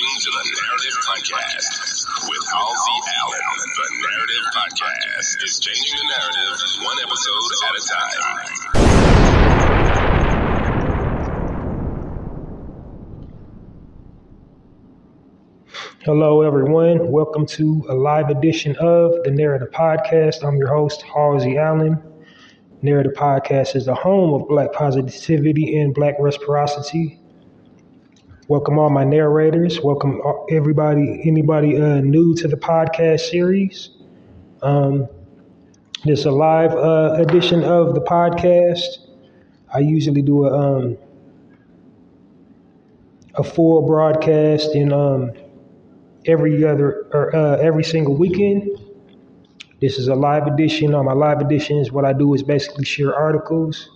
listening to the Narrative Podcast with Halsey Allen. The Narrative Podcast is changing the narrative one episode at a time. Hello, everyone. Welcome to a live edition of the Narrative Podcast. I'm your host, Halsey Allen. Narrative Podcast is the home of Black positivity and Black reciprocity. Welcome all my narrators. Welcome anybody new to the podcast series. This is a live edition of the podcast. I usually do a full broadcast in every single weekend. This is a live edition. On my live editions, what I do is basically share articles.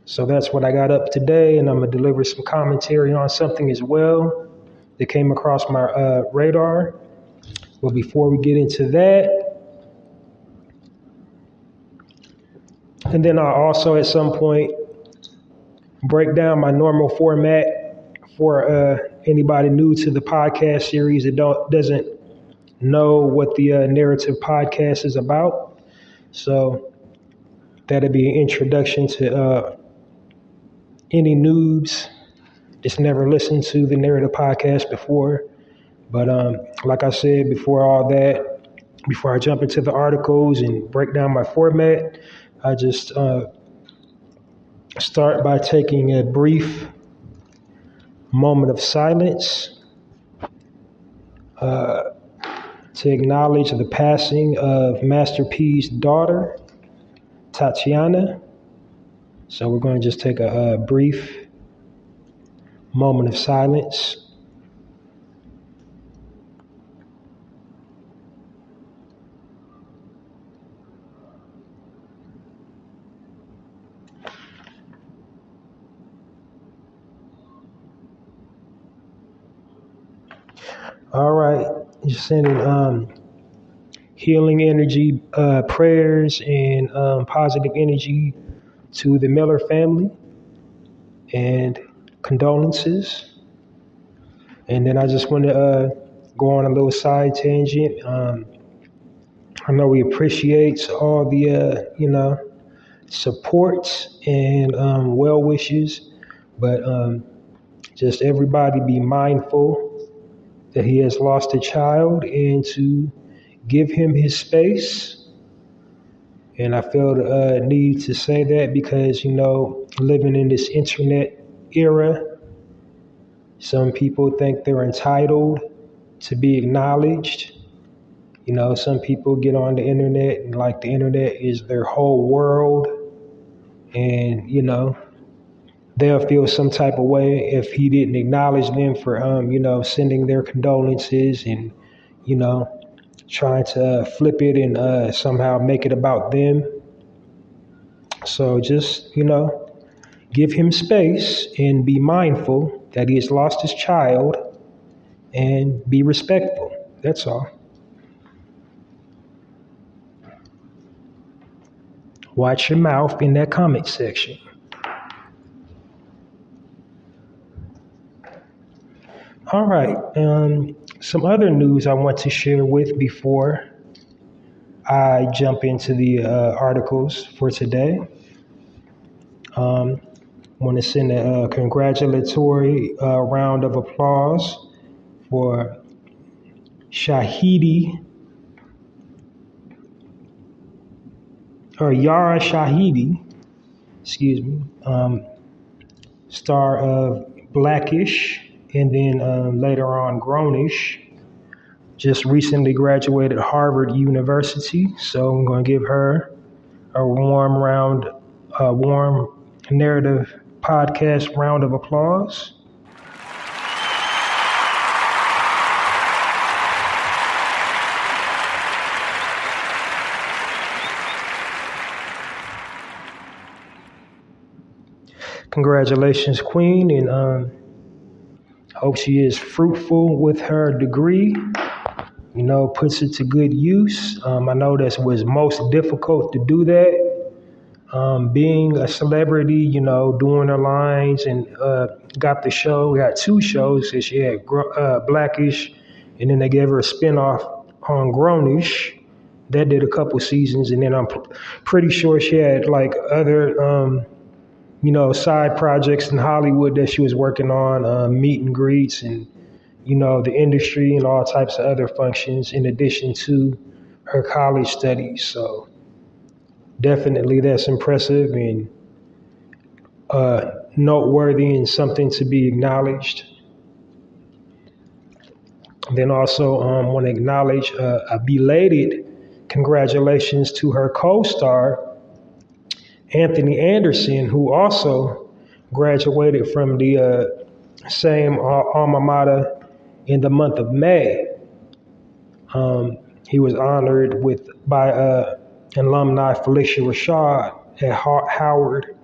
So that's what I got up today, and I'm going to deliver some commentary on something as well that came across my radar. But before we get into that, and then I'll also at some point break down my normal format for anybody new to the podcast series that doesn't know what the Narrative Podcast is about. So that'll be an introduction to any noobs that's never listened to the Narrative Podcast before. But like I said, before I jump into the articles and break down my format, I just start by taking a brief moment of silence to acknowledge the passing of Master P's daughter, Tatiana. So we're going to just take a brief moment of silence. All right, just sending healing energy, prayers, and positive energy to the Miller family, and condolences. And then I just want to go on a little side tangent. I know we appreciate all the support and well wishes, but just everybody be mindful that he has lost a child and to give him his space. And I feel the need to say that because, living in this internet era, some people think they're entitled to be acknowledged. Some people get on the internet and like the internet is their whole world. And, they'll feel some type of way if he didn't acknowledge them for, sending their condolences and, trying to flip it and somehow make it about them. So just, give him space and be mindful that he has lost his child and be respectful. That's all. Watch your mouth in that comment section. All right. Some other news I want to share with before I jump into the articles for today. I want to send a congratulatory round of applause for Yara Shahidi, star of Blackish, and then later on Grownish. Just recently graduated Harvard University, so I'm going to give her a warm Narrative Podcast round of applause. Congratulations, Queen, and I hope she is fruitful with her degree, puts it to good use. I know that was most difficult to do that being a celebrity, doing her lines and got the show. We had two shows. So she had Blackish, and then they gave her a spinoff on Grownish. That did a couple seasons, and then I'm pretty sure she had like other, side projects in Hollywood that she was working on, meet and greets and, the industry and all types of other functions in addition to her college studies. So definitely that's impressive and noteworthy and something to be acknowledged. Then also want to acknowledge a belated congratulations to her co-star, Anthony Anderson, who also graduated from the same alma mater in the month of May. He was honored by alumni Felicia Rashad at Howard.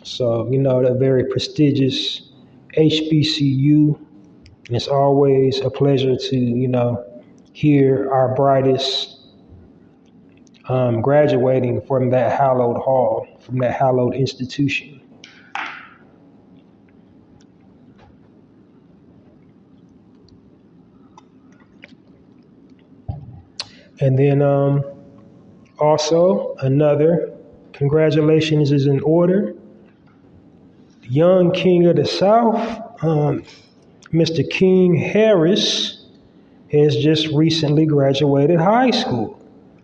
So, a very prestigious HBCU. And it's always a pleasure to, hear our brightest graduating from that hallowed hall, from that hallowed institution. And then also another congratulations is in order. Young King of the South, Mr. King Harris, has just recently graduated high school.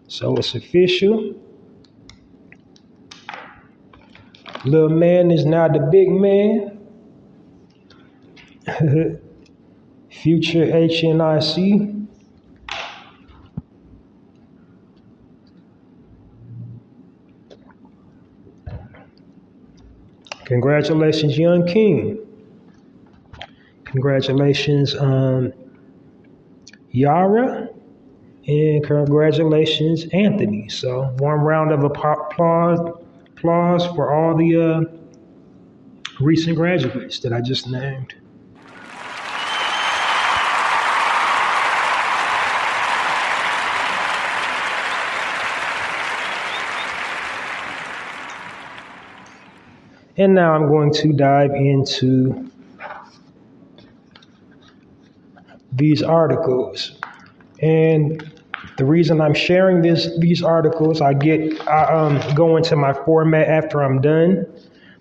So it's official. Little man is now the big man. Future HNIC. Congratulations, Young King. Congratulations, Yara. And congratulations, Anthony. So one round of applause for all the recent graduates that I just named. And now I'm going to dive into these articles. And the reason I'm sharing these articles, I go into my format after I'm done.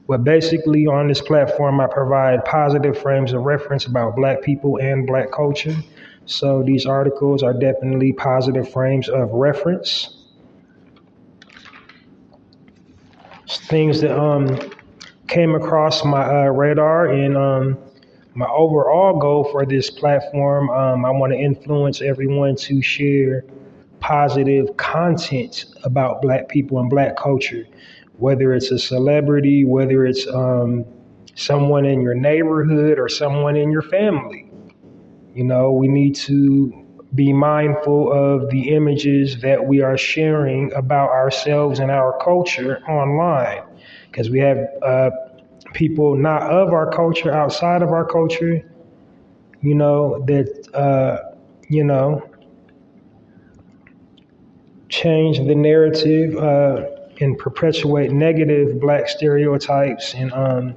But basically on this platform, I provide positive frames of reference about Black people and Black culture. So these articles are definitely positive frames of reference. Things that came across my radar, and my overall goal for this platform, I want to influence everyone to share positive content about Black people and Black culture, whether it's a celebrity, whether it's someone in your neighborhood or someone in your family. We need to be mindful of the images that we are sharing about ourselves and our culture online, because we have people not of our culture, outside of our culture, that, change the narrative and perpetuate negative Black stereotypes and,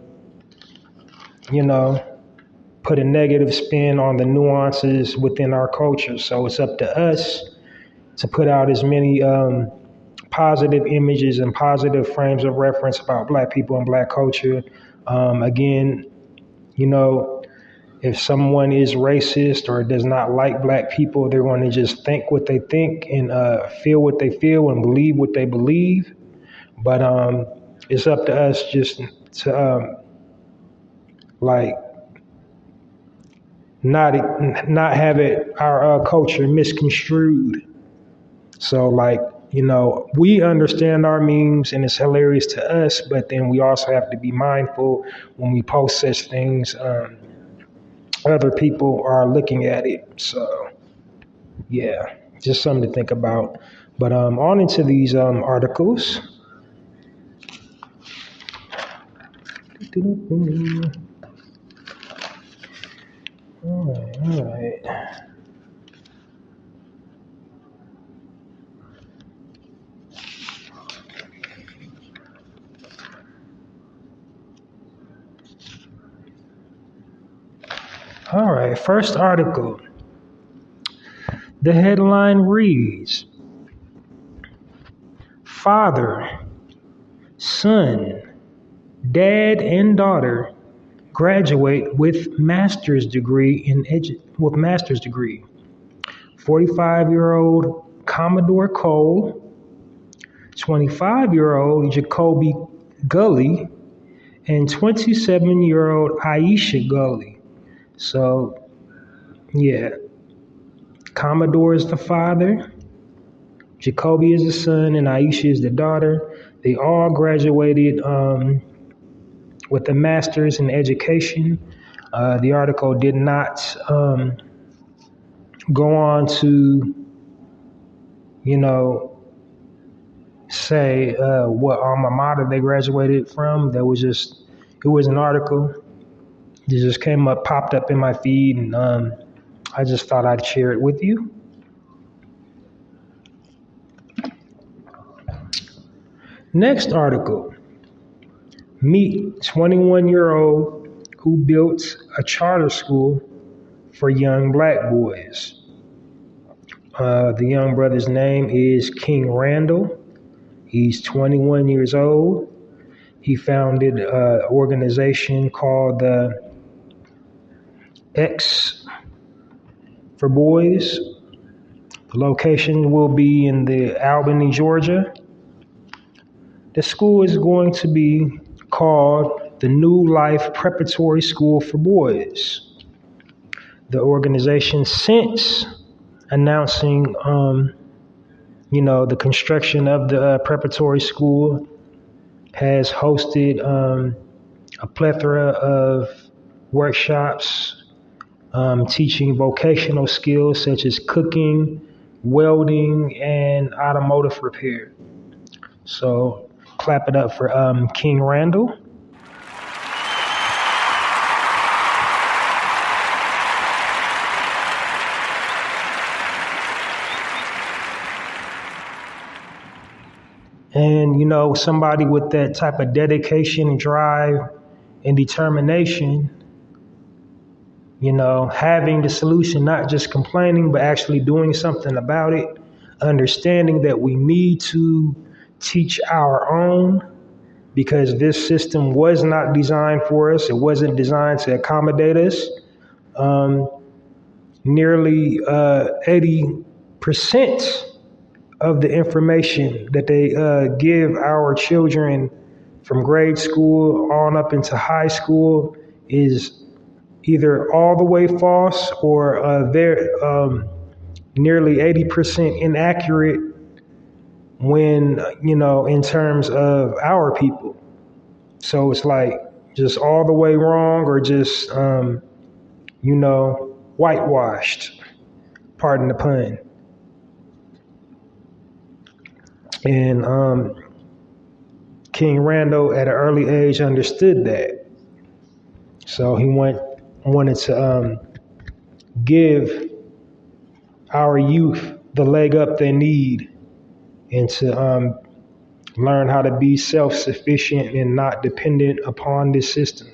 put a negative spin on the nuances within our culture. So it's up to us to put out as many positive images and positive frames of reference about Black people and Black culture. Again, if someone is racist or does not like Black people, they're going to just think what they think and feel what they feel and believe what they believe. But it's up to us just to not have our culture misconstrued. So we understand our memes and it's hilarious to us, but then we also have to be mindful when we post such things. Other people are looking at it. So yeah, just something to think about. But on into these articles. All right. All right, first article. The headline reads, Father, son, dad, and daughter graduate with master's degree 45-year-old Commodore Cole, 25-year-old Jacoby Gully, and 27-year-old Aisha Gully. So, yeah, Commodore is the father, Jacoby is the son, and Aisha is the daughter. They all graduated with a master's in education. The article did not go on to, say what alma mater they graduated from. It was an article. It just popped up in my feed, and I just thought I'd share it with you. Next article. Meet 21-year-old who built a charter school for young black boys. The young brother's name is King Randall. He's 21 years old. He founded an organization called the X for Boys. The location will be in the Albany, Georgia. The school is going to be called the New Life Preparatory School for Boys. The organization, since announcing, the construction of the preparatory school, has hosted a plethora of workshops teaching vocational skills such as cooking, welding, and automotive repair. So clap it up for King Randall. And, somebody with that type of dedication, drive, and determination, having the solution, not just complaining, but actually doing something about it, understanding that we need to teach our own because this system was not designed for us. It wasn't designed to accommodate us. Nearly 80% of the information that they give our children from grade school on up into high school is either all the way false or nearly 80% inaccurate when, in terms of our people. So it's like just all the way wrong or just, whitewashed, pardon the pun. And King Randall at an early age understood that. So he wanted to give our youth the leg up they need and to learn how to be self-sufficient and not dependent upon this system.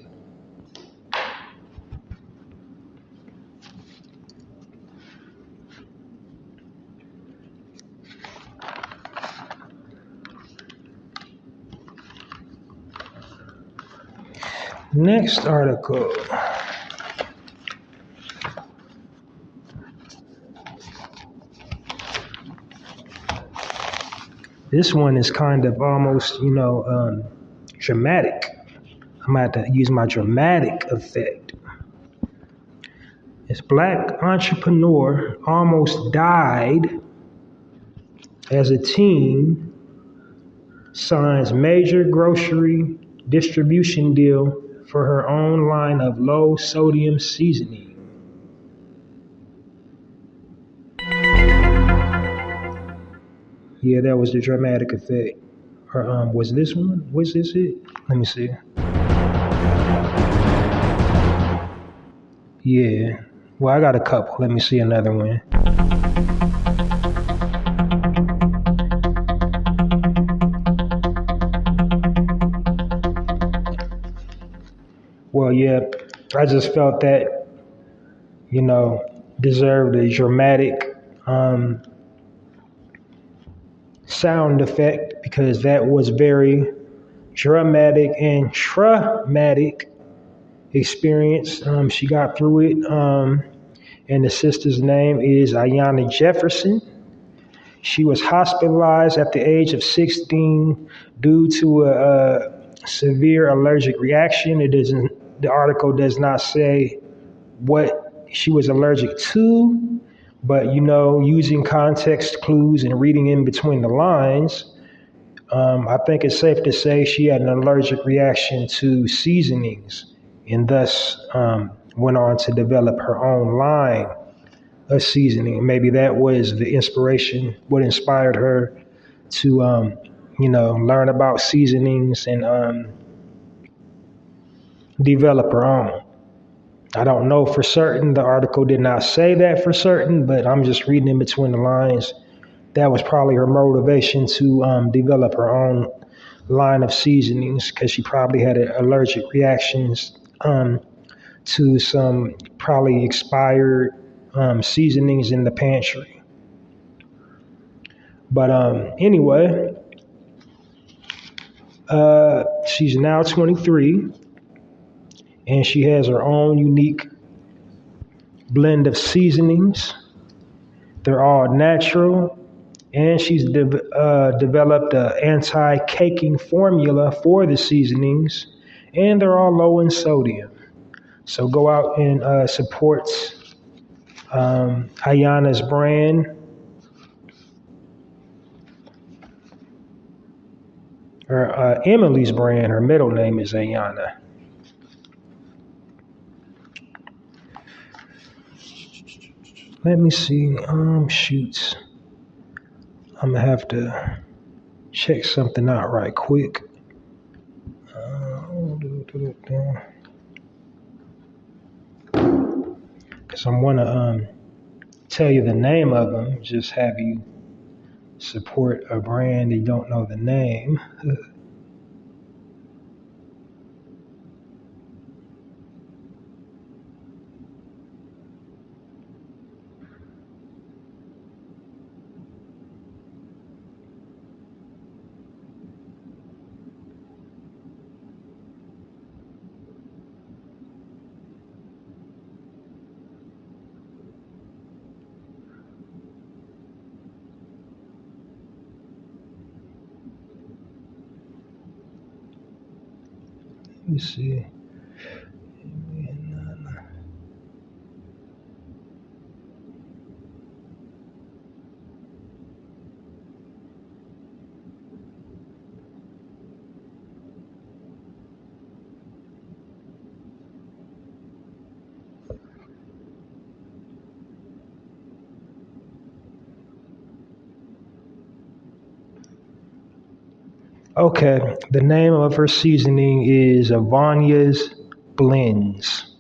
Next article. This one is kind of almost, dramatic. I'm going to have to use my dramatic effect. This black entrepreneur almost died as a teen, signs major grocery distribution deal for her own line of low sodium seasoning. Yeah, that was the dramatic effect. Or was this one? Was this it? Let me see. Yeah. Well, I got a couple. Let me see another one. Well, yeah, I just felt that deserved a dramatic sound effect because that was very dramatic and traumatic experience. She got through it, and the sister's name is Ayanna Jefferson. She was hospitalized at the age of 16 due to a severe allergic reaction. The article does not say what she was allergic to, but using context clues and reading in between the lines, I think it's safe to say she had an allergic reaction to seasonings and thus went on to develop her own line of seasoning. Maybe that was the inspiration, what inspired her to, learn about seasonings and develop her own. I don't know for certain. The article did not say that for certain, but I'm just reading in between the lines. That was probably her motivation to develop her own line of seasonings because she probably had allergic reactions to some probably expired seasonings in the pantry. But anyway, she's now 23 and she has her own unique blend of seasonings. They're all natural, and she's developed an anti-caking formula for the seasonings, and they're all low in sodium. So go out and support Ayanna's brand. Or Emily's brand. Her middle name is Ayanna. Let me see. Shoots. I'm gonna have to check something out right quick. Because I'm gonna tell you the name of them. Just have you support a brand and you don't know the name. Let me see. Okay, the name of her seasoning is Avania's Blends.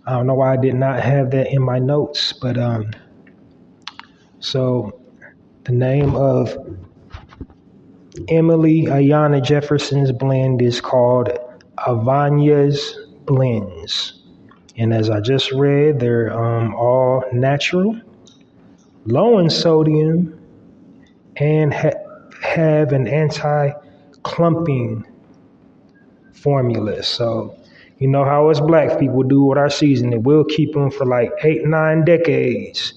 I don't know why I did not have that in my notes, but so the name of Emily Ayanna Jefferson's blend is called Avania's Blends. And as I just read, they're all natural, low in sodium, and have an anti-clumping formula. So you know how us black people do with our seasoning. We'll keep them for like 8-9 decades,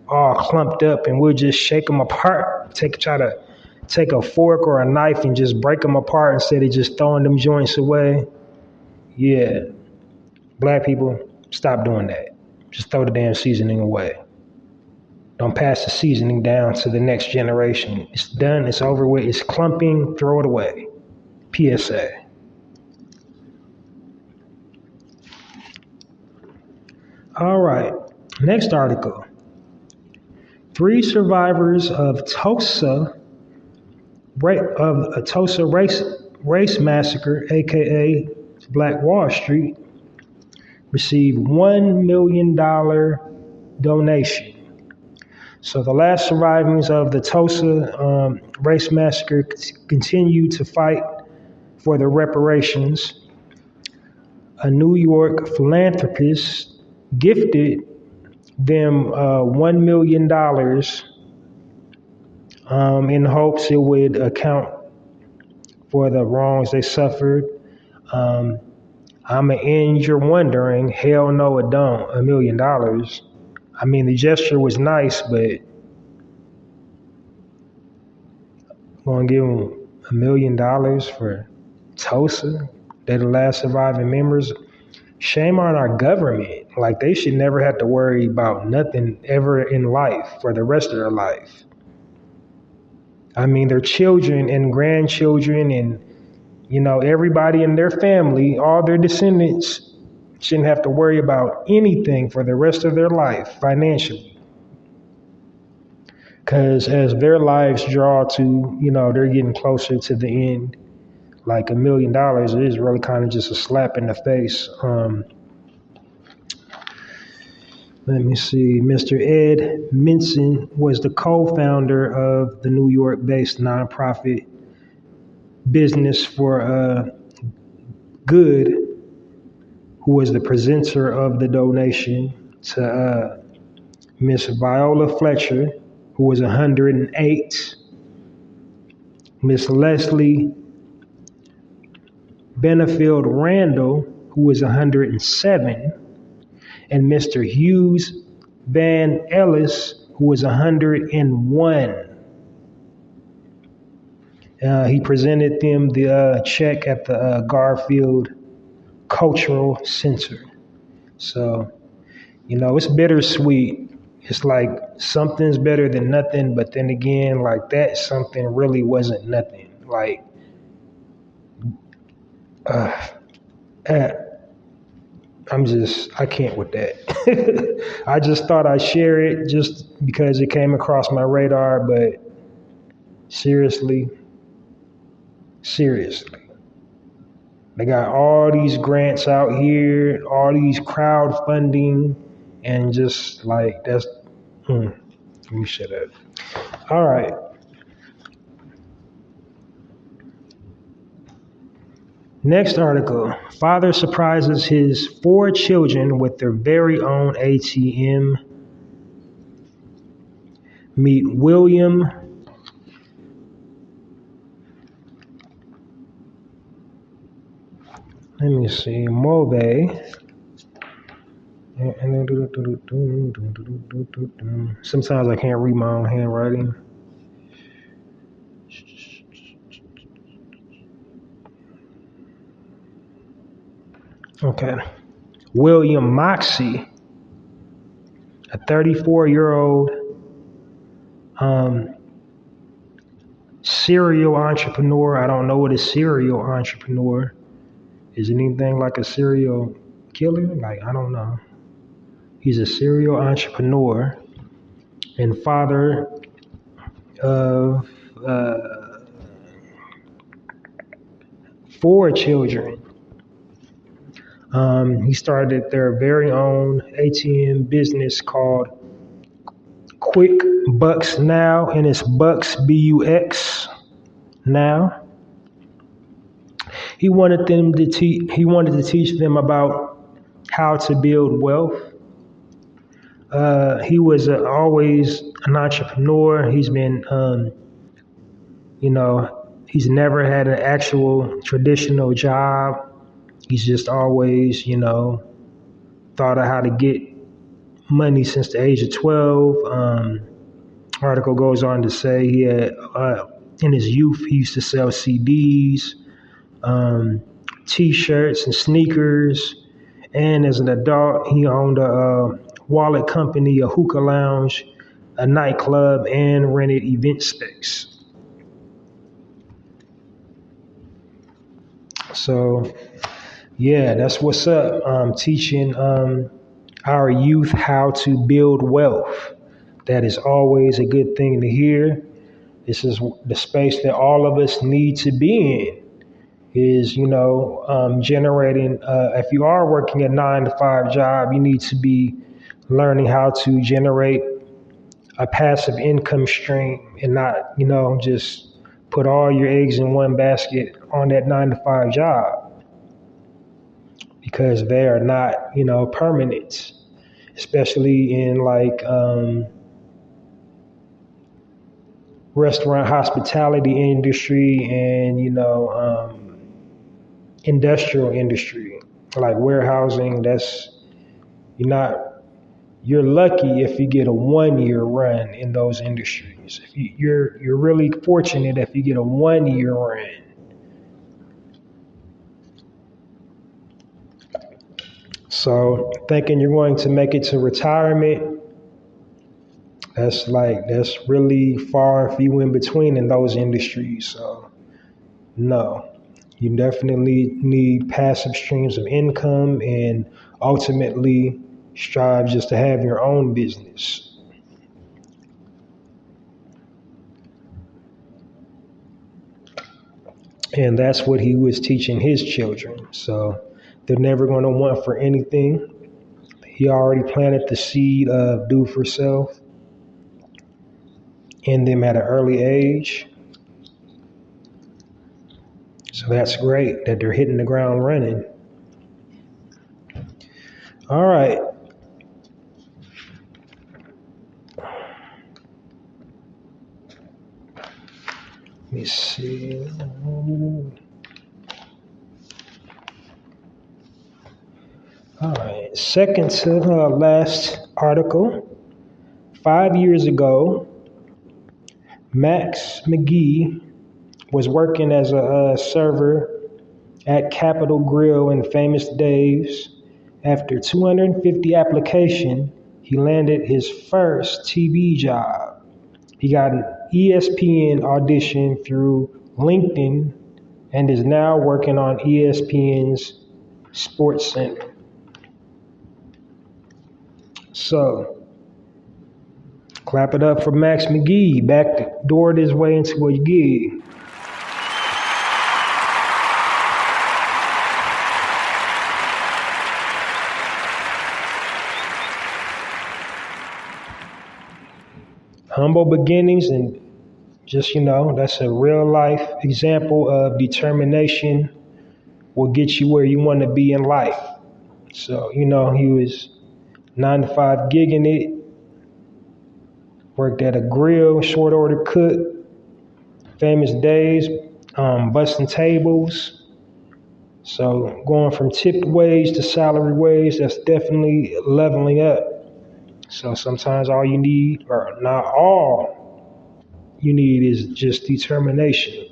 all clumped up, and we'll just shake them apart. Try to take a fork or a knife and just break them apart instead of just throwing them joints away. Yeah, black people, stop doing that. Just throw the damn seasoning away. Don't pass the seasoning down to the next generation. It's done. It's over with. It's clumping. Throw it away. PSA. All right. Next article. 3 survivors of Tulsa race massacre, aka Black Wall Street, received $1 million donation. So the last survivors of the Tulsa race massacre continue to fight for the reparations. A New York philanthropist gifted them $1 million in hopes it would account for the wrongs they suffered. I'ma end your wondering, hell no it don't, $1 million. I mean, the gesture was nice, but gonna give them $1 million for Tulsa? They're the last surviving members. Shame on our government. Like, they should never have to worry about nothing ever in life for the rest of their life. I mean, their children and grandchildren and, you know, everybody in their family, all their descendants shouldn't have to worry about anything for the rest of their life financially. Because as their lives draw to, you know, they're getting closer to the end, like $1 million is really kind of just a slap in the face. Let me see. Mr. Ed Minson was the co-founder of the New York-based nonprofit Business for Good, who was the presenter of the donation to Miss Viola Fletcher, who was 108, Miss Leslie Benefield Randall, who was 107, and Mr. Hughes Van Ellis, who was 101. He presented them the check at the Garfield Cultural Center. So, you know, it's bittersweet. It's like something's better than nothing, but then again, like that something really wasn't nothing. Like, I can't with that. I just thought I'd share it just because it came across my radar, but seriously, they got all these grants out here, all these crowdfunding, and just like that's, let me shut up. All right. Next article. Father surprises his 4 children with their very own ATM. Meet William Mulvey. Sometimes I can't read my own handwriting. Okay. William Moxie, a 34-year-old serial entrepreneur. I don't know what a serial entrepreneur is. Anything like a serial killer? Like, I don't know. He's a serial entrepreneur and father of 4 children. He started their very own ATM business called Quick Bucks Now, and it's Bucks, B-U-X, Now. He wanted to teach them about how to build wealth. He was always an entrepreneur. He's been, he's never had an actual traditional job. He's just always, thought of how to get money since the age of 12. Article goes on to say he had, in his youth, he used to sell CDs, T-shirts and sneakers. And as an adult, he owned a wallet company, a hookah lounge, a nightclub, and rented event space. So, yeah, that's what's up. Teaching our youth how to build wealth. That is always a good thing to hear. This is the space that all of us need to be in. Is, generating, if you are working a 9-to-5 job, you need to be learning how to generate a passive income stream and not, just put all your eggs in one basket on that 9-to-5 job, because they are not, permanent. especially in like restaurant hospitality industry and industrial industry like warehousing. You're lucky if you get a 1 year run in those industries. If you're really fortunate if you get a 1 year run. So thinking you're going to make it to retirement, that's really far and few in between in those industries. So no, you definitely need passive streams of income and ultimately strive just to have your own business. And that's what he was teaching his children. So they're never going to want for anything. He already planted the seed of do for self in them at an early age. So that's great that they're hitting the ground running. All right. Let me see. All right. Second to last article. 5 years ago, Max McGee was working as a server at Capitol Grill in Famous Dave's. After 250 applications, he landed his first TV job. He got an ESPN audition through LinkedIn and is now working on ESPN's Sports Center. So, clap it up for Max McGee, backdoored his way into a gig. Humble beginnings, and just, that's a real life example of determination will get you where you want to be in life. So, he was 9 to 5 gigging it, worked at a grill, short order cook, Famous Days, busting tables. So going from tipped wage to salary wage, that's definitely leveling up. So sometimes all you need, or not all you need, is just determination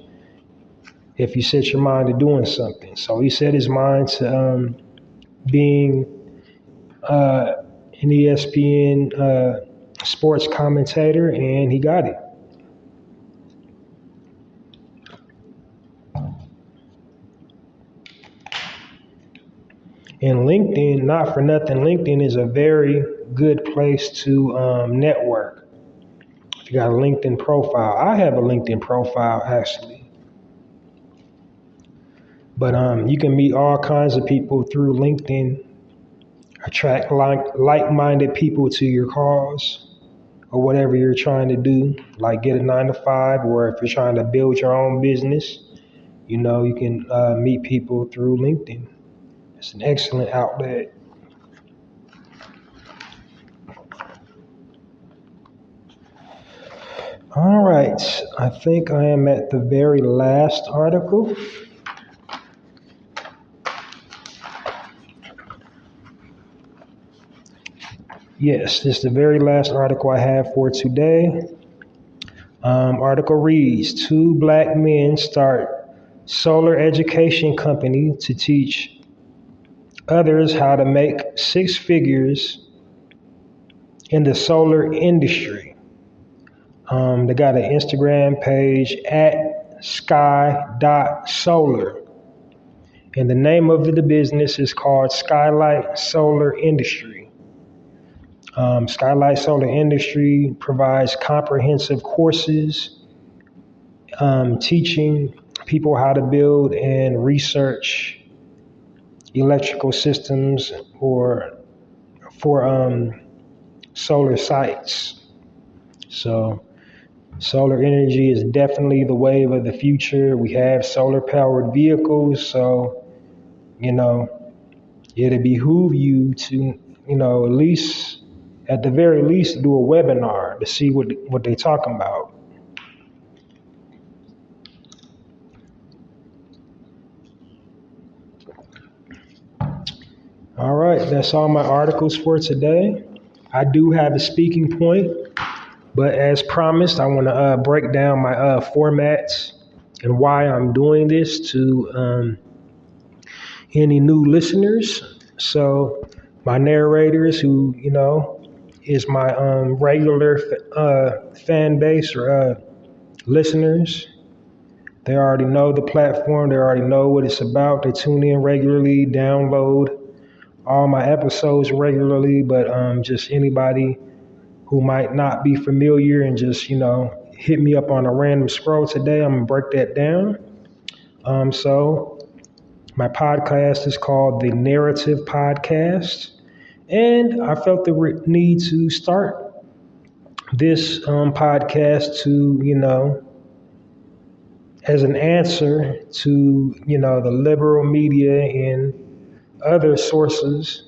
if you set your mind to doing something. So he set his mind to being an ESPN sports commentator, and he got it. And LinkedIn, not for nothing, LinkedIn is a very good place to network. If you got a LinkedIn profile, I have a LinkedIn profile actually. But you can meet all kinds of people through LinkedIn, attract like-minded people to your cause or whatever you're trying to do, like get a 9 to 5, or if you're trying to build your own business, you can meet people through LinkedIn. It's an excellent outlet. All right, I think I am at the very last article. Yes, this is the very last article I have for today. Article reads, 2 black men start solar education company to teach others how to make 6 figures in the solar industry. They got an Instagram page at sky.solar. And the name of the business is called Skylight Solar Industry. Skylight Solar Industry provides comprehensive courses teaching people how to build and research electrical systems for solar sites. So solar energy is definitely the wave of the future. We have solar powered vehicles, so it'll behoove you to at least at the very least, do a webinar to see what they're talking about. All right, that's all my articles for today. I do have a speaking point, but as promised, I want to break down my formats and why I'm doing this to any new listeners. So, my narrators, who is my regular fan base or listeners, they already know the platform. They already know what it's about. They tune in regularly, download all my episodes regularly, but just anybody who might not be familiar and just, hit me up on a random scroll today, I'm gonna break that down. So my podcast is called The Narrative Podcast, and I felt the need to start this podcast to, as an answer to, the liberal media and other sources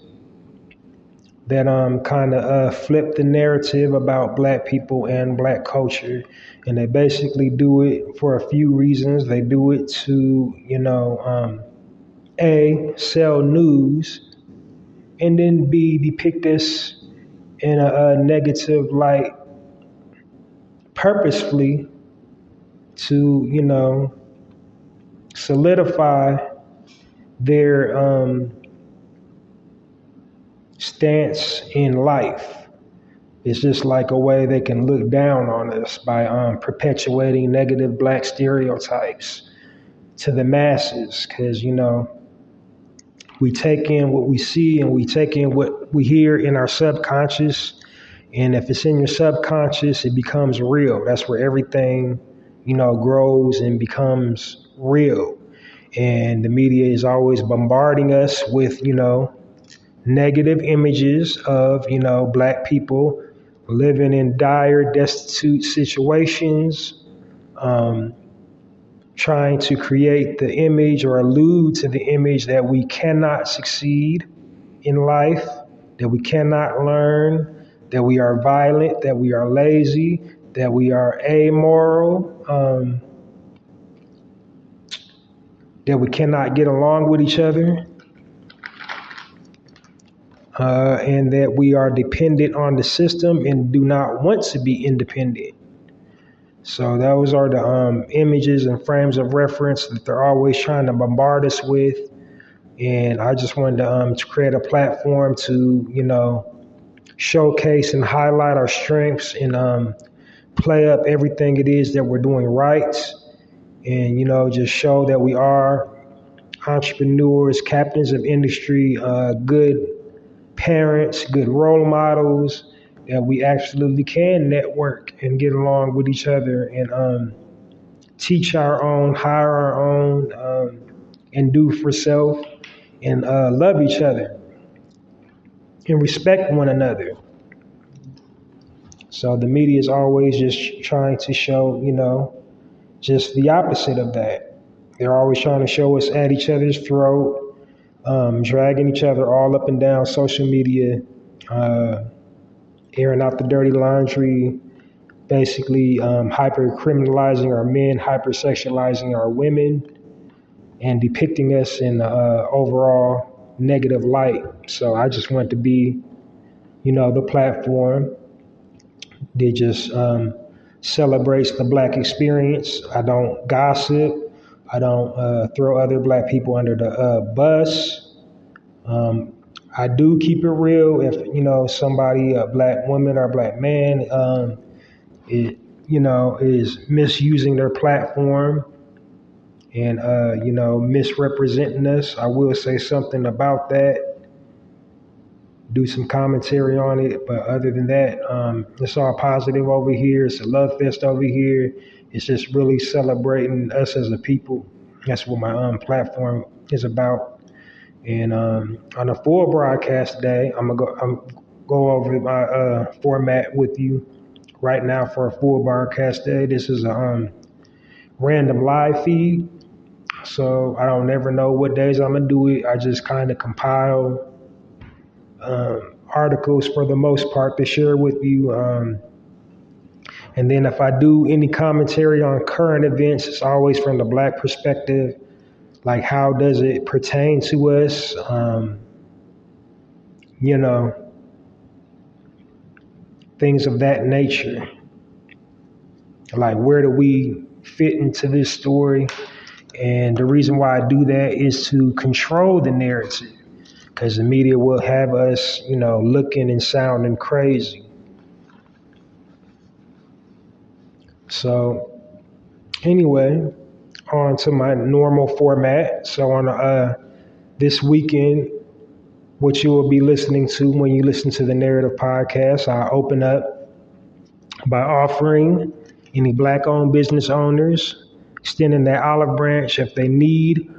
that kind of flip the narrative about Black people and Black culture. And they basically do it for a few reasons. They do it to, A, sell news, and then B, depict us in a negative light purposefully to, solidify their stance in life. It's just like a way they can look down on us by perpetuating negative Black stereotypes to the masses, because we take in what we see and we take in what we hear in our subconscious, and if it's in your subconscious, it becomes real. That's where everything grows and becomes real. And the media is always bombarding us with negative images of Black people living in dire, destitute situations, trying to create the image or allude to the image that we cannot succeed in life, that we cannot learn, that we are violent, that we are lazy, that we are amoral, that we cannot get along with each other, and that we are dependent on the system and do not want to be independent. So those are the images and frames of reference that they're always trying to bombard us with. And I just wanted to create a platform to, showcase and highlight our strengths and play up everything it is that we're doing right. And, just show that we are entrepreneurs, captains of industry, good parents, good role models, that we absolutely can network and get along with each other and teach our own, hire our own, and do for self, and love each other and respect one another. So the media is always just trying to show, just the opposite of that. They're always trying to show us at each other's throat, dragging each other all up and down social media, airing out the dirty laundry, basically hyper-criminalizing our men, hyper-sexualizing our women, and depicting us in overall negative light. So I just want to be, the platform that just celebrates the Black experience. I don't gossip. I don't throw other Black people under the bus. I do keep it real. If somebody, a Black woman or a Black man, is misusing their platform and misrepresenting us, I will say something about that, do some commentary on it. But other than that, it's all positive over here. It's a love fest over here. It's just really celebrating us as a people. That's what my platform is about. And on a full broadcast day, I'm go over my format with you right now for a full broadcast day. This is a random live feed, so I don't never know what days I'm gonna do it. I just kind of compile articles for the most part to share with you. And then if I do any commentary on current events, it's always from the Black perspective. Like, how does it pertain to us? Things of that nature. Like, where do we fit into this story? And the reason why I do that is to control the narrative, because the media will have us, looking and sounding crazy. So anyway, on to my normal format. So on this weekend, what you will be listening to when you listen to the Narrative Podcast, I open up by offering any Black-owned business owners, extending that olive branch if they need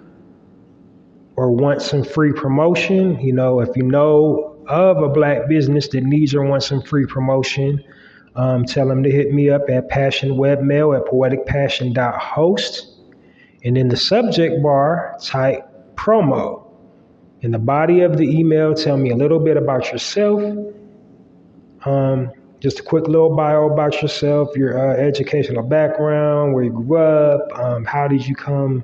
or want some free promotion. If you know of a Black business that needs or wants some free promotion, tell them to hit me up at passionwebmail at poeticpassion.host. And in the subject bar, type promo. In the body of the email, tell me a little bit about yourself. Just a quick little bio about yourself, your educational background, where you grew up, how did you come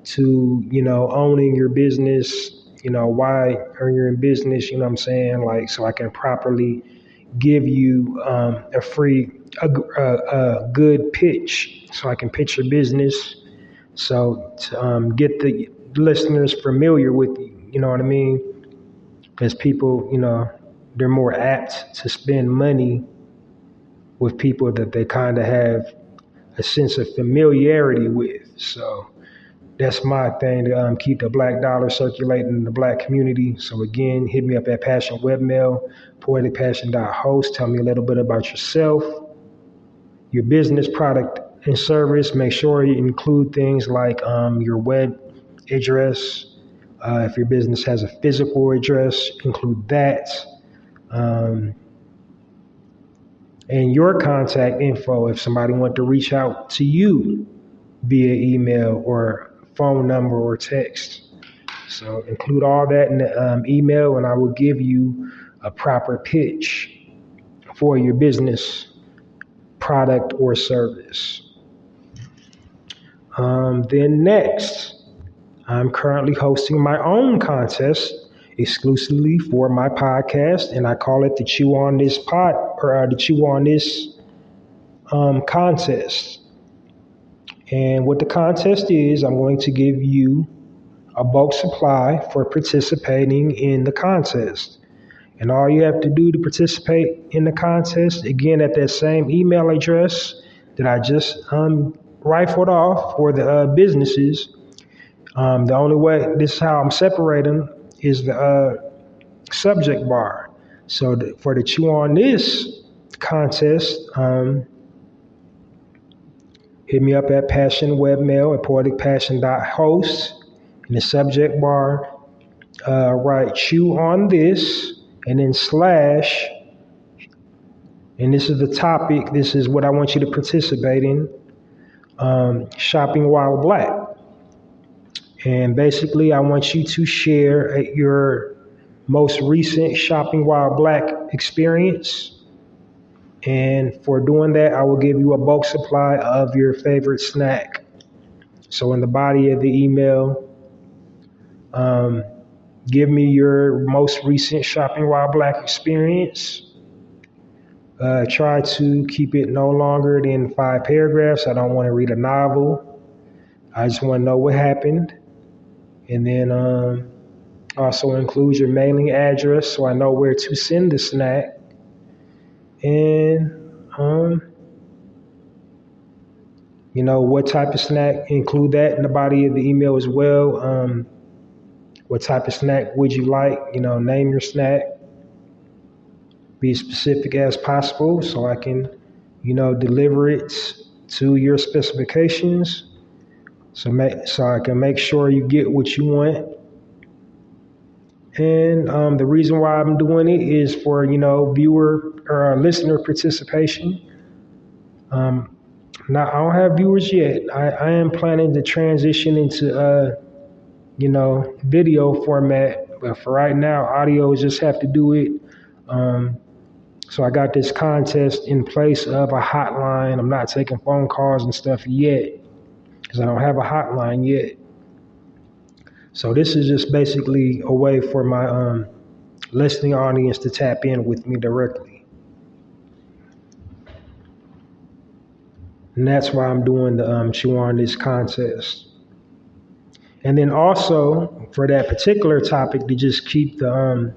to, owning your business, why are you in business, you know what I'm saying? Like, so I can properly give you a good pitch, so I can pitch your business. So to get the listeners familiar with you, you know what I mean? Because people, they're more apt to spend money with people that they kind of have a sense of familiarity with. So that's my thing, to keep the Black dollar circulating in the Black community. So again, hit me up at Passion Webmail, poeticpassion.host. Tell me a little bit about yourself, your business, product, and service. Make sure you include things like your web address. If your business has a physical address, include that. And your contact info if somebody wants to reach out to you via email or phone number or text. So include all that in the email, and I will give you a proper pitch for your business, product, or service. Then next, I'm currently hosting my own contest exclusively for my podcast, and I call it the Chew on This the Chew on This contest. And what the contest is, I'm going to give you a bulk supply for participating in the contest. And all you have to do to participate in the contest, again, at that same email address that I just rifled off for the businesses. The only way, this is how I'm separating, is the subject bar. So for the Chew on This contest, hit me up at passionwebmail at poeticpassion.host. In the subject bar, write Chew on This, and then slash, and this is the topic, this is what I want you to participate in, shopping while Black. And basically, I want you to share your most recent shopping while Black experience. And for doing that, I will give you a bulk supply of your favorite snack. So in the body of the email, give me your most recent shopping while Black experience. Try to keep it no longer than 5 paragraphs. I don't want to read a novel. I just want to know what happened. And then also include your mailing address so I know where to send the snack. And, what type of snack, include that in the body of the email as well. What type of snack would you like? Name your snack. Be as specific as possible so I can, deliver it to your specifications. So I can make sure you get what you want. And the reason why I'm doing it is for, viewer or listener participation. Now, I don't have viewers yet. I am planning to transition into, video format. But for right now, audio just have to do it So I got this contest in place of a hotline. I'm not taking phone calls and stuff yet because I don't have a hotline yet. So this is just basically a way for my listening audience to tap in with me directly. And that's why I'm doing the Chew On This contest. And then also for that particular topic, to just keep the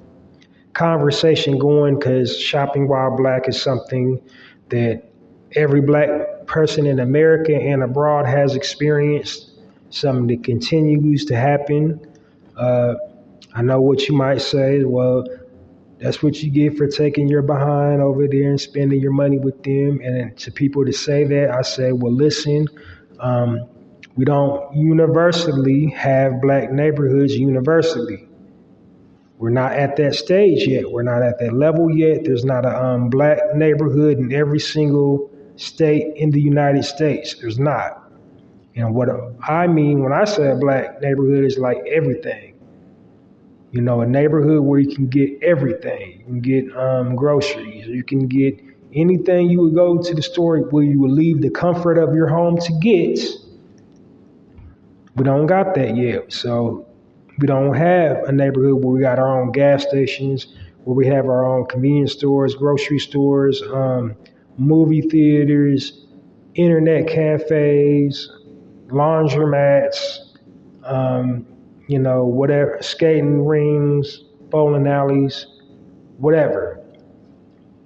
conversation going, because shopping while Black is something that every Black person in America and abroad has experienced, something that continues to happen. I know what you might say, well, that's what you get for taking your behind over there and spending your money with them. And to people to say that, I say, well, listen, we don't universally have Black neighborhoods universally. We're not at that stage yet. We're not at that level yet. There's not a Black neighborhood in every single state in the United States. There's not. And what I mean when I say a Black neighborhood is like everything. You know, a neighborhood where you can get everything. You can get groceries. You can get anything you would go to the store where you would leave the comfort of your home to get. We don't got that yet. So we don't have a neighborhood where we got our own gas stations, where we have our own convenience stores, grocery stores, movie theaters, internet cafes, laundromats, whatever, skating rings, bowling alleys, whatever.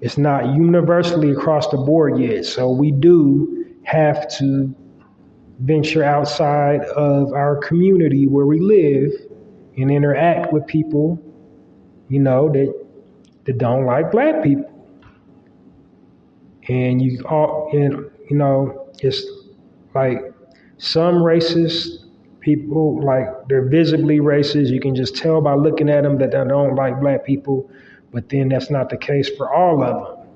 It's not universally across the board yet. So we do have to venture outside of our community where we live and interact with people, that don't like Black people. And it's like some racist people, like they're visibly racist. You can just tell by looking at them that they don't like Black people, but then that's not the case for all of them.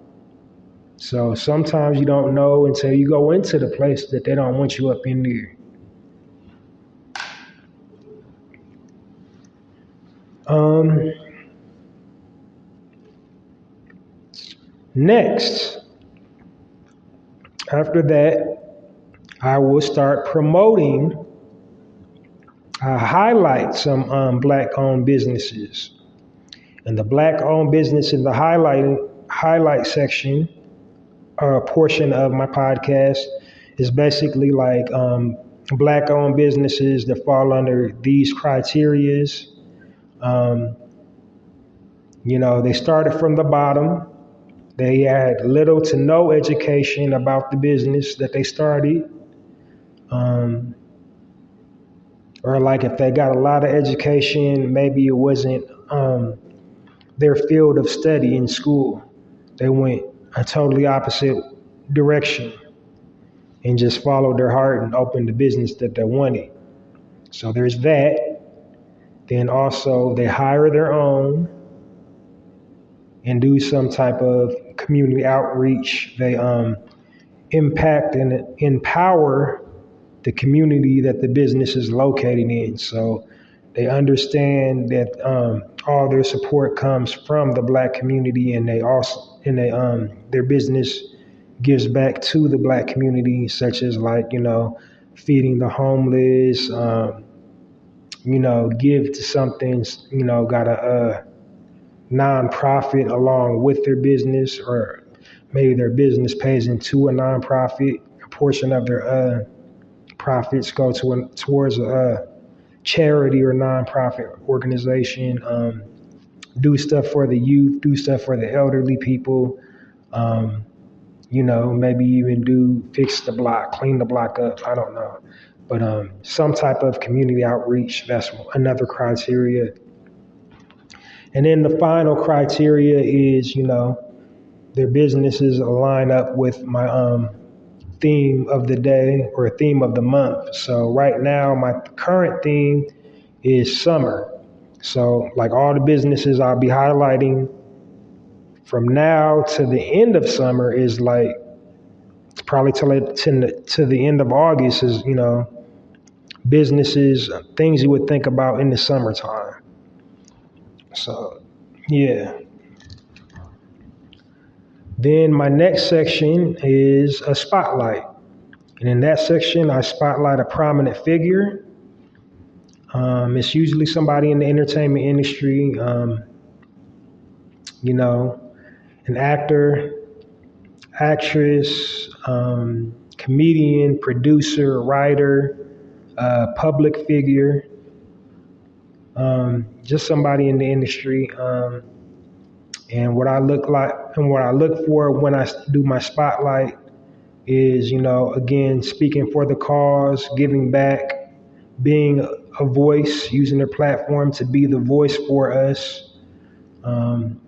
So sometimes you don't know until you go into the place that they don't want you up in there. Next, after that, I will start promoting, highlight some Black-owned businesses. And the Black-owned business in the highlight section, or a portion of my podcast, is basically like Black-owned businesses that fall under these criterias. They started from the bottom. They had little to no education about the business that they started. Or like if they got a lot of education, maybe it wasn't their field of study in school. They went a totally opposite direction and just followed their heart and opened the business that they wanted. So there's that. Then also they hire their own and do some type of community outreach. They impact and empower the community that the business is located in. So they understand that all their support comes from the Black community, and their business gives back to the Black community, such as feeding the homeless, give to something, got a nonprofit along with their business, or maybe their business pays into a nonprofit. A portion of their profits go towards a charity or nonprofit organization. Do stuff for the youth, do stuff for the elderly people. Maybe even fix the block, clean the block up. I don't know. But some type of community outreach, that's another criteria. And then the final criteria is, their businesses align up with my theme of the day or theme of the month. So right now, my current theme is summer. So like all the businesses I'll be highlighting from now to the end of summer is like probably to the end of August is, businesses, things you would think about in the summertime. So, yeah. Then my next section is a spotlight. And in that section, I spotlight a prominent figure. It's usually somebody in the entertainment industry, an actor, actress, comedian, producer, writer, public figure, just somebody in the industry. And what I look for when I do my spotlight is, again, speaking for the cause, giving back, being a voice, using their platform to be the voice for us, doing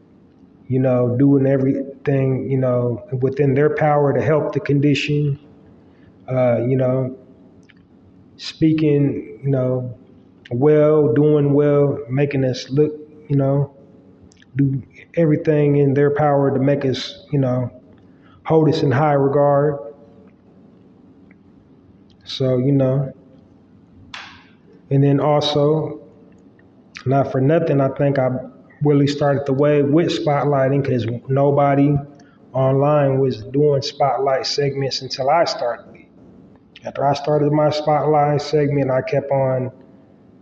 everything, within their power to help the condition, speaking, well, doing well, making us look, do everything in their power to make us, hold us in high regard. So, and then also, not for nothing, I think I really started the way with spotlighting because nobody online was doing spotlight segments until I started it. After I started my spotlight segment, I kept on,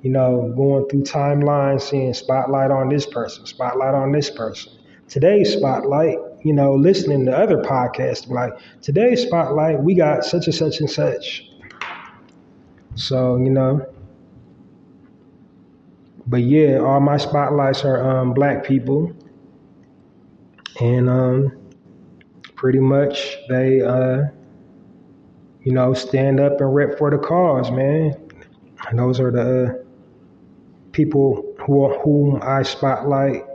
going through timelines, seeing spotlight on this person, spotlight on this person. Today's spotlight, listening to other podcasts, like today's spotlight, we got such and such and such. So, but yeah, all my spotlights are Black people, and pretty much they, stand up and rep for the cause, man. And those are the people whom I spotlight.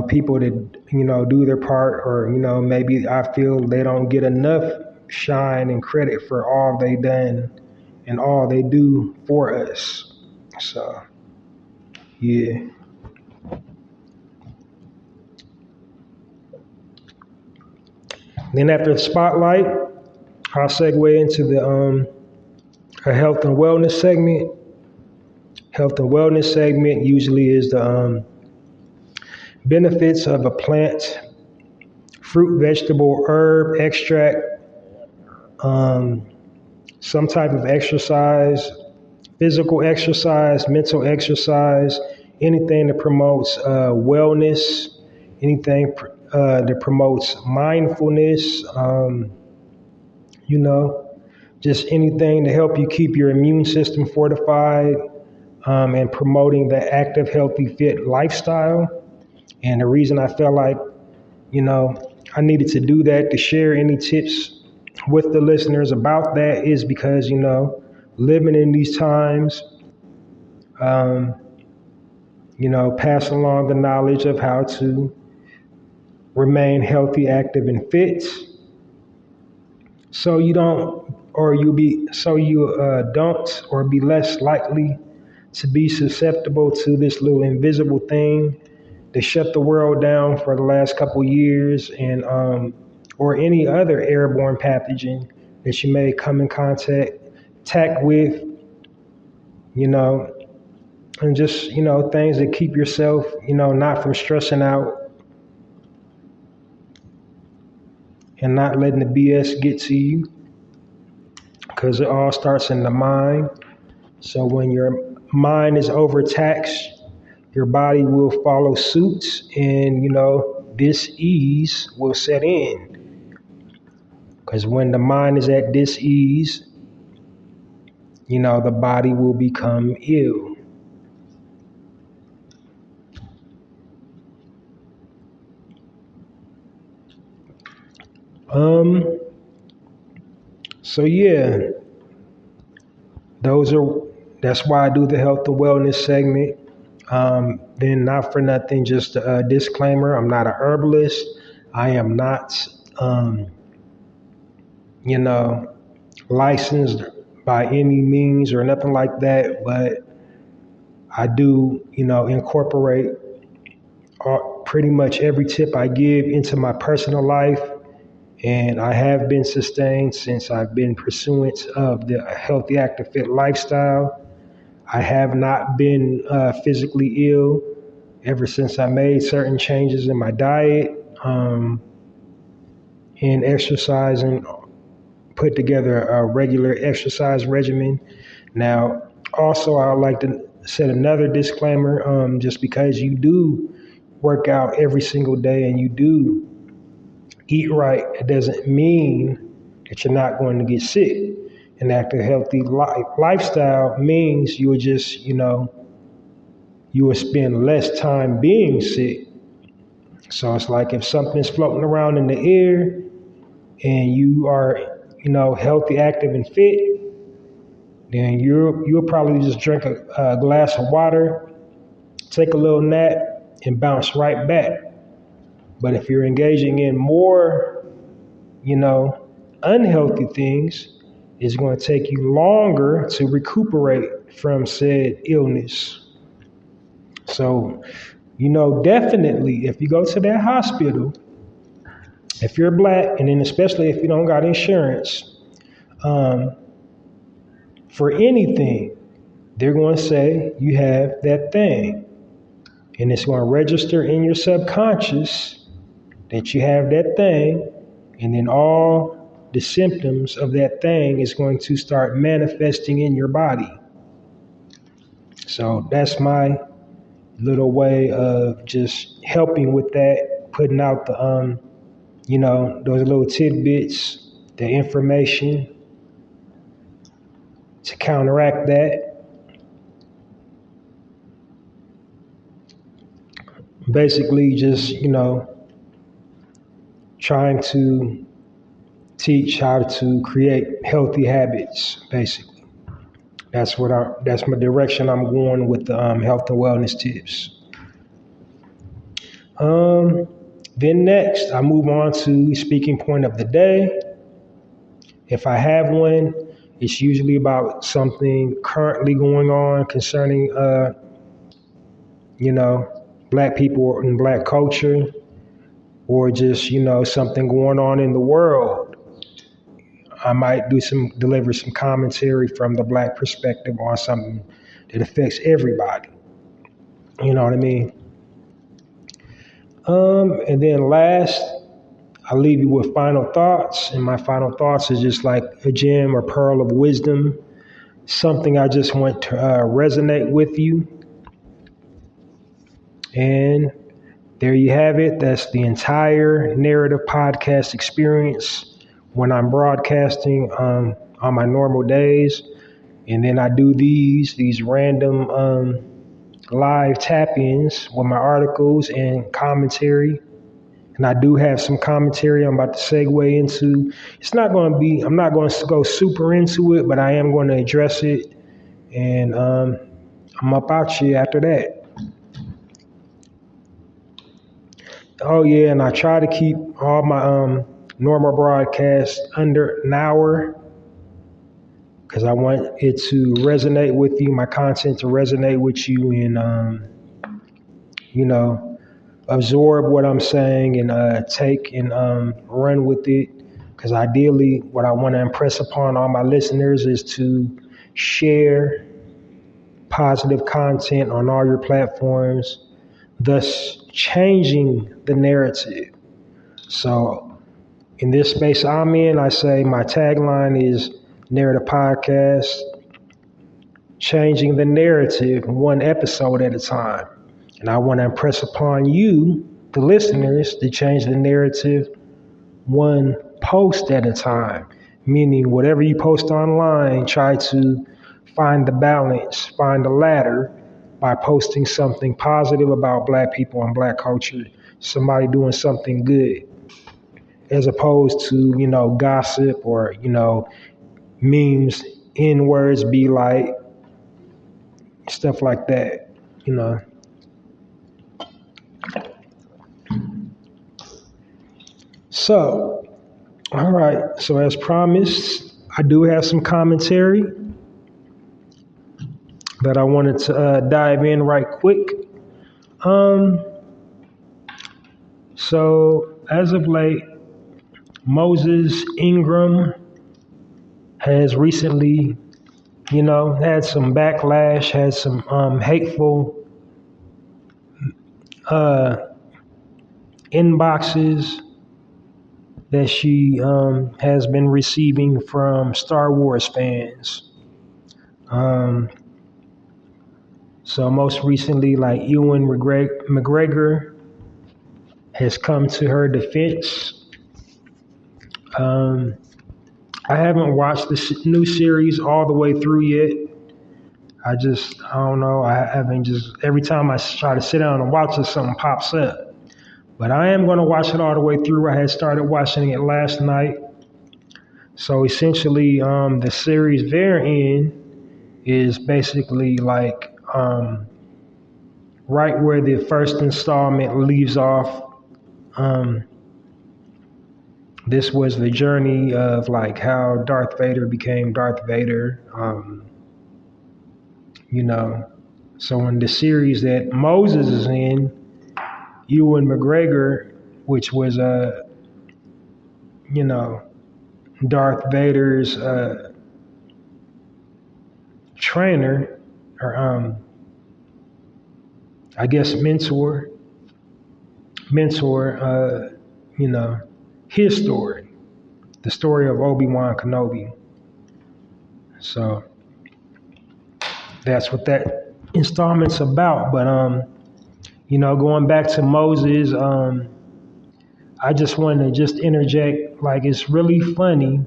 People that do their part, or maybe I feel they don't get enough shine and credit for all they done and all they do for us. So. Yeah. Then after the spotlight, I'll segue into the a health and wellness segment. Health and wellness segment usually is the benefits of a plant, fruit, vegetable, herb, extract, some type of exercise, physical exercise, mental exercise, anything that promotes wellness, anything that promotes mindfulness, just anything to help you keep your immune system fortified, and promoting the active, healthy, fit lifestyle. And the reason I felt like, I needed to do that, to share any tips with the listeners about that, is because, living in these times, pass along the knowledge of how to remain healthy, active, and fit, so you don't be less likely to be susceptible to this little invisible thing that shut the world down for the last couple years, and or any other airborne pathogen that you may come in contact with, and just, things that keep yourself, not from stressing out and not letting the BS get to you, because it all starts in the mind. So when your mind is overtaxed, your body will follow suit, and, dis-ease will set in. Because when the mind is at dis-ease, the body will become ill. So yeah, that's why I do the health and wellness segment. Then not for nothing, just a disclaimer, I'm not a herbalist. I am not, licensed by any means or nothing like that, but I do, incorporate pretty much every tip I give into my personal life. And I have been sustained since I've been pursuant of the healthy, active, fit lifestyle. I have not been physically ill ever since I made certain changes in my diet. and exercise and put together a regular exercise regimen. Now, also, I would like to set another disclaimer, just because you do work out every single day and you do eat right, it doesn't mean that you're not going to get sick. An active, healthy lifestyle means you will just, you will spend less time being sick. So it's like if something's floating around in the air and you are, healthy, active, and fit, then you'll probably just drink a glass of water, take a little nap, and bounce right back. But if you're engaging in more, unhealthy things, it's going to take you longer to recuperate from said illness. So, definitely if you go to that hospital, if you're Black, and then especially if you don't got insurance, for anything, they're going to say you have that thing. And it's going to register in your subconscious that you have that thing, and then all the symptoms of that thing is going to start manifesting in your body. So that's my little way of just helping with that, putting out the, those little tidbits, the information to counteract that. Basically just, trying to teach how to create healthy habits, basically. That's my direction I'm going with the health and wellness tips. Then next, I move on to speaking point of the day. If I have one, it's usually about something currently going on concerning, Black people and Black culture, or just, something going on in the world. I might deliver some commentary from the Black perspective on something that affects everybody. You know what I mean? And then last, I'll leave you with final thoughts. And my final thoughts is just like a gem or pearl of wisdom, something I just want to resonate with you. And there you have it. That's the entire Narrative Podcast experience when I'm broadcasting on my normal days. And then I do these random live tap-ins with my articles and commentary. And I do have some commentary I'm about to segue into. I'm not going to go super into it, but I am going to address it. And I'm up out here after that. Oh yeah, and I try to keep all my normal broadcasts under an hour because I want it to resonate with you, my content to resonate with you, and absorb what I'm saying and take and run with it. Because ideally, what I want to impress upon all my listeners is to share positive content on all your platforms, thus changing the narrative. So in this space I'm in, I say my tagline is Narrative Podcast, changing the narrative one episode at a time. And I want to impress upon you, the listeners, to change the narrative one post at a time. Meaning whatever you post online, try to find the balance, find the ladder by posting something positive about Black people and Black culture, somebody doing something good, as opposed to, gossip or, memes, N-words, be like, stuff like that, So, all right. So as promised, I do have some commentary that I wanted to dive in right quick. So as of late, Moses Ingram has recently, had some backlash, had some hateful inboxes that she has been receiving from Star Wars fans. So most recently, like Ewan McGregor has come to her defense. I haven't watched the new series all the way through yet. I don't know. I haven't every time I try to sit down and watch it, something pops up. But I am going to watch it all the way through. I had started watching it last night. So essentially, the series they're in is basically like right where the first installment leaves off. This was the journey of like how Darth Vader became Darth Vader. So in the series that Moses is in, Ewan McGregor, which was Darth Vader's trainer, or I guess mentor, his story, the story of Obi-Wan Kenobi. So that's what that installment's about. But going back to Moses, I just want to just interject, like, it's really funny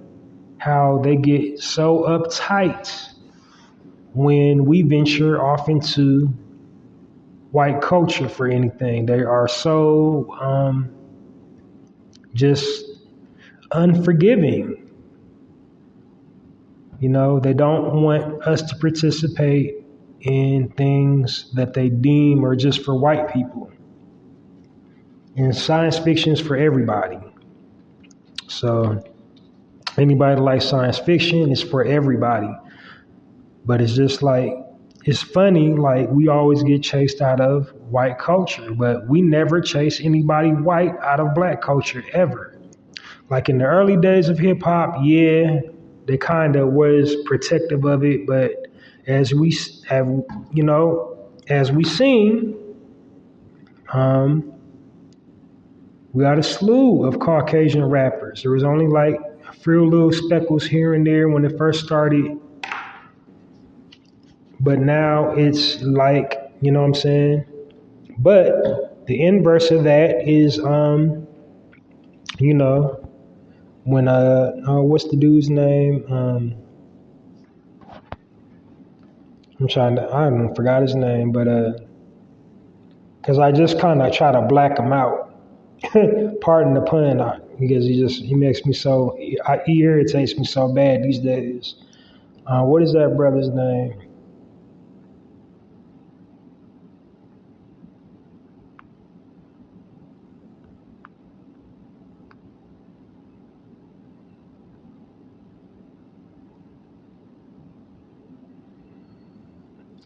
how they get so uptight when we venture off into white culture for anything. They are so just unforgiving. They don't want us to participate in things that they deem are just for white people. And science fiction is for everybody. So anybody that likes science fiction is for everybody. But it's just like, it's funny, like we always get chased out of white culture, but we never chase anybody white out of black culture ever. Like in the early days of hip hop, yeah, they kind of was protective of it, but as we have, as we seen, we got a slew of Caucasian rappers. There was only like a few little speckles here and there when it first started. But now it's like, you know what I'm saying? But the inverse of that is, when, what's the dude's name? I forgot his name, but, cause I just kind of try to black him out. Pardon the pun, because he makes me he irritates me so bad these days. What is that brother's name?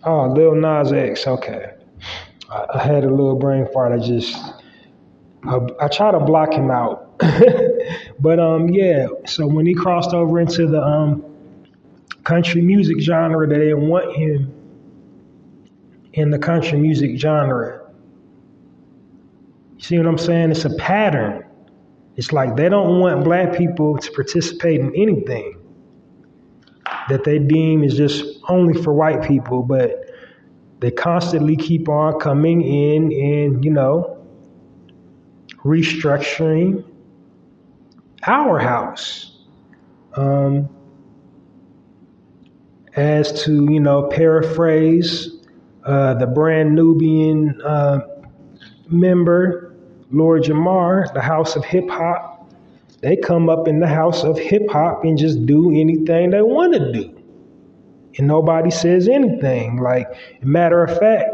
Oh, Lil Nas X. Okay. I had a little brain fart. I try to block him out. But yeah, so when he crossed over into the country music genre, they didn't want him in the country music genre. You see what I'm saying? It's a pattern. It's like they don't want black people to participate in anything that they deem is just only for white people, but they constantly keep on coming in and, restructuring our house. As to, paraphrase the brand Nubian member, Lord Jamar, the House of Hip Hop, they come up in the House of Hip Hop and just do anything they want to do. And nobody says anything. Like, matter of fact,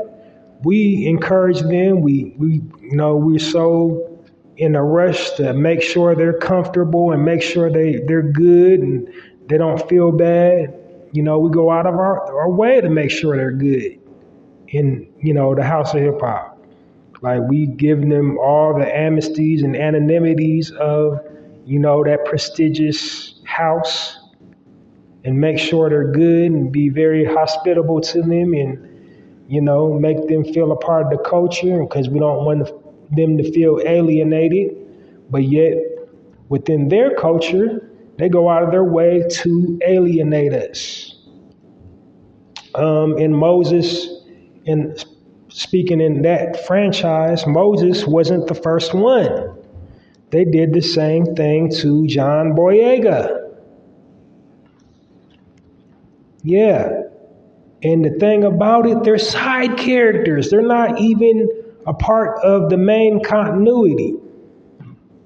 we encourage them. We're so in a rush to make sure they're comfortable and make sure they're good and they don't feel bad. We go out of our way to make sure they're good in, the House of Hip Hop. Like, we give them all the amnesties and anonymities of, that prestigious house, and make sure they're good and be very hospitable to them and, make them feel a part of the culture, because we don't want them to feel alienated. But yet within their culture, they go out of their way to alienate us. In Moses, in speaking in that franchise, Moses wasn't the first one. They did the same thing to John Boyega. Yeah. And the thing about it, they're side characters. They're not even a part of the main continuity.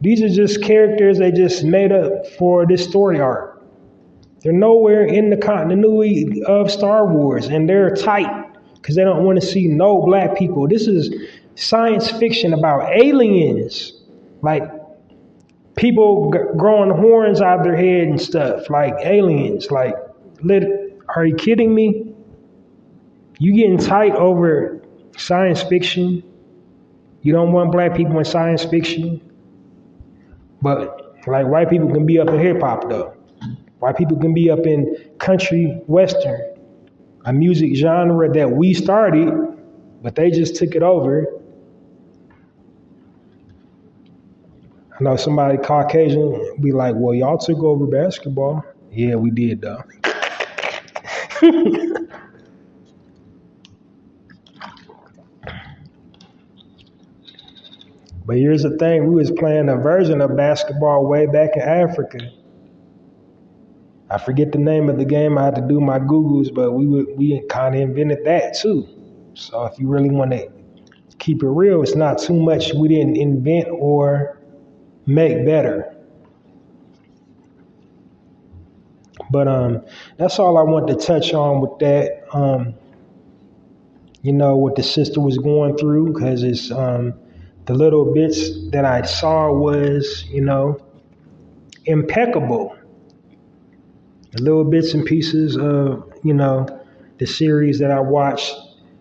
These are just characters they just made up for this story arc. They're nowhere in the continuity of Star Wars, and they're tight because they don't want to see no black people. This is science fiction about aliens, like people growing horns out of their head and stuff, like aliens. Like, are you kidding me? You getting tight over science fiction? You don't want black people in science fiction? But like white people can be up in hip hop though. White people can be up in country western, a music genre that we started, but they just took it over. I know somebody Caucasian be like, well, y'all took over basketball. Yeah, we did though. But here's the thing, we was playing a version of basketball way back in Africa. I forget the name of the game, I had to do my Googles, but we kind of invented that too. So if you really want to keep it real, it's not too much we didn't invent or make better. But that's all I want to touch on with that. What the sister was going through, because it's the little bits that I saw was, impeccable. The little bits and pieces of, the series that I watched,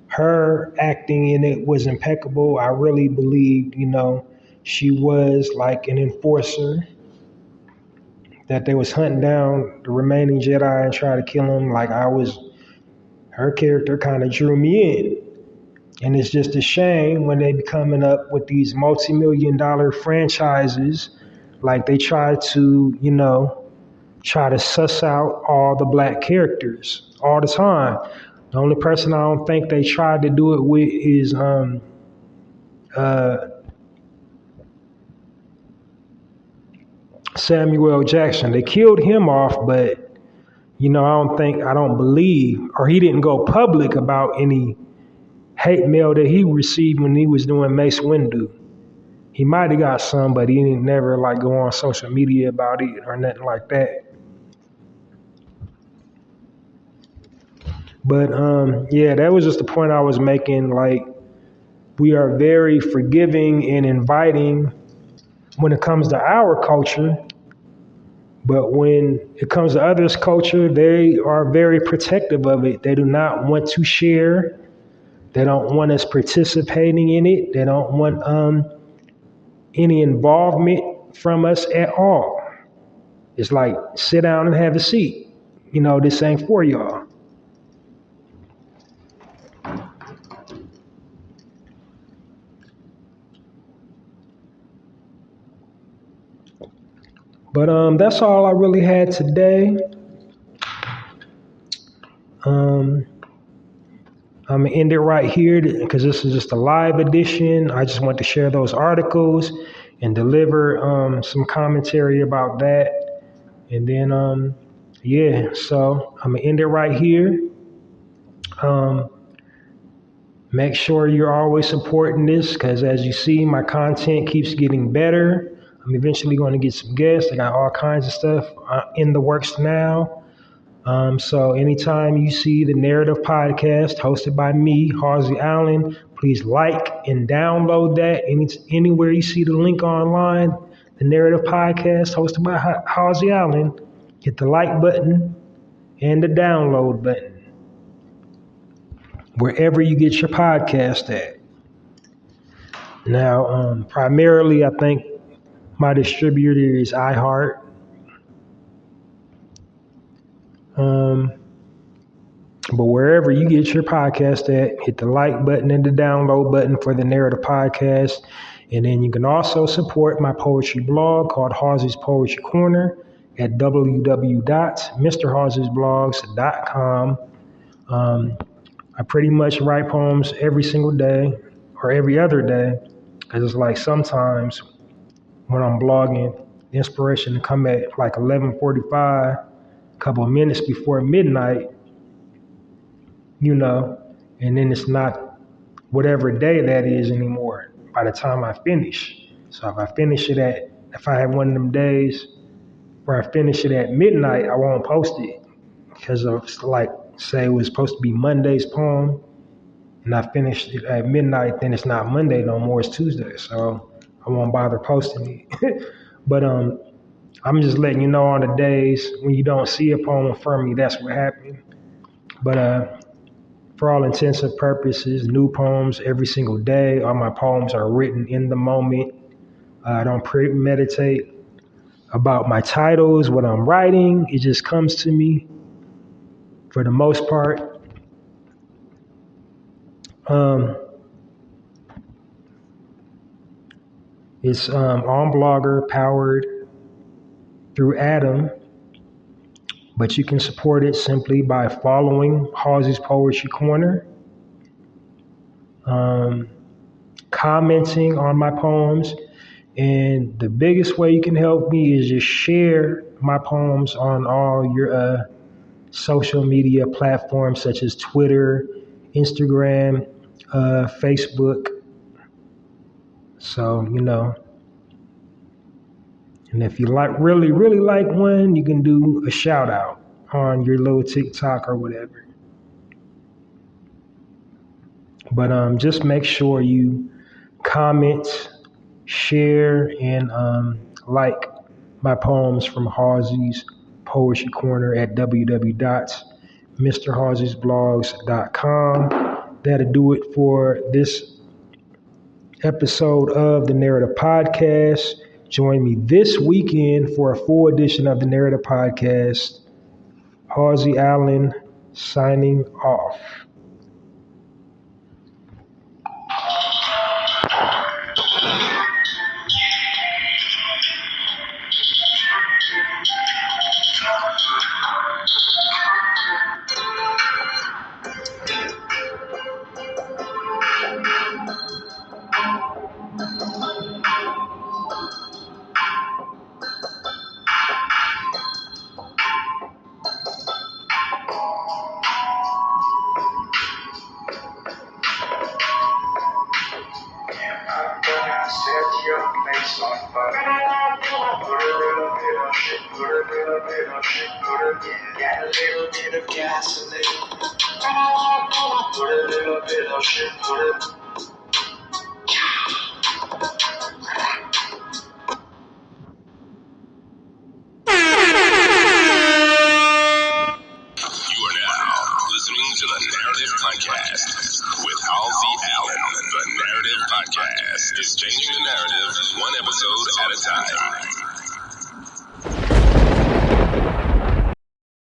her acting in it was impeccable. I really believed, she was like an enforcer, that they was hunting down the remaining Jedi and try to kill them. Like her character kind of drew me in. And it's just a shame when they be coming up with these multi-million-dollar franchises, like they try to, try to suss out all the black characters all the time. The only person I don't think they tried to do it with is Samuel Jackson. They killed him off, but I don't believe, or he didn't go public about any hate mail that he received when he was doing Mace Windu. He might have got some, but he didn't never go on social media about it or nothing like that. But that was just the point I was making. Like, we are very forgiving and inviting when it comes to our culture, but when it comes to others' culture, they are very protective of it. They do not want to share. They don't want us participating in it. They don't want any involvement from us at all. It's like, sit down and have a seat. This ain't for y'all. But that's all I really had today. I'm going to end it right here because this is just a live edition. I just want to share those articles and deliver some commentary about that. And then, so I'm going to end it right here. Make sure you're always supporting this because, as you see, my content keeps getting better. I'm eventually going to get some guests. I got all kinds of stuff in the works now. So anytime you see the Narrative Podcast hosted by me, Halsey Allen, please like and download that. Anywhere you see the link online, the Narrative Podcast hosted by Halsey Allen, hit the like button and the download button, wherever you get your podcast at. Now, primarily, I think my distributor is iHeart. But wherever you get your podcast at, hit the like button and the download button for the Narrative Podcast. And then you can also support my poetry blog called Halsey's Poetry Corner at www.mrhalseysblogs.com. I pretty much write poems every single day or every other day, because it's like sometimes when I'm blogging, the inspiration to come at like 11:45, a couple of minutes before midnight, and then it's not whatever day that is anymore by the time I finish. So if I have one of them days where I finish it at midnight, I won't post it because of like, say it was supposed to be Monday's poem and I finished it at midnight, then it's not Monday no more, it's Tuesday. So I won't bother posting it. But I'm just letting you know on the days when you don't see a poem from me, that's what happened. But for all intents and purposes, new poems every single day. All my poems are written in the moment. I don't premeditate about my titles, what I'm writing. It just comes to me for the most part. It's on Blogger, powered through Atom, but you can support it simply by following Halsey's Poetry Corner, commenting on my poems, and the biggest way you can help me is just share my poems on all your social media platforms such as Twitter, Instagram, Facebook. So, and if you really like one, you can do a shout out on your little TikTok or whatever. But just make sure you comment, share, and like my poems from Halsey's Poetry Corner at www.mrhalseysblogs.com. That'll do it for this episode of the Narrative Podcast. Join me this weekend for a full edition of the Narrative Podcast. Halsey Allen signing off. Set your place on fire. Put a little bit of shit, put a little bit of shit, put a little bit of gasoline. Put a little bit of shit, put a To the Narrative Podcast with Halsey Allen. The Narrative Podcast is changing the narrative one episode at a time.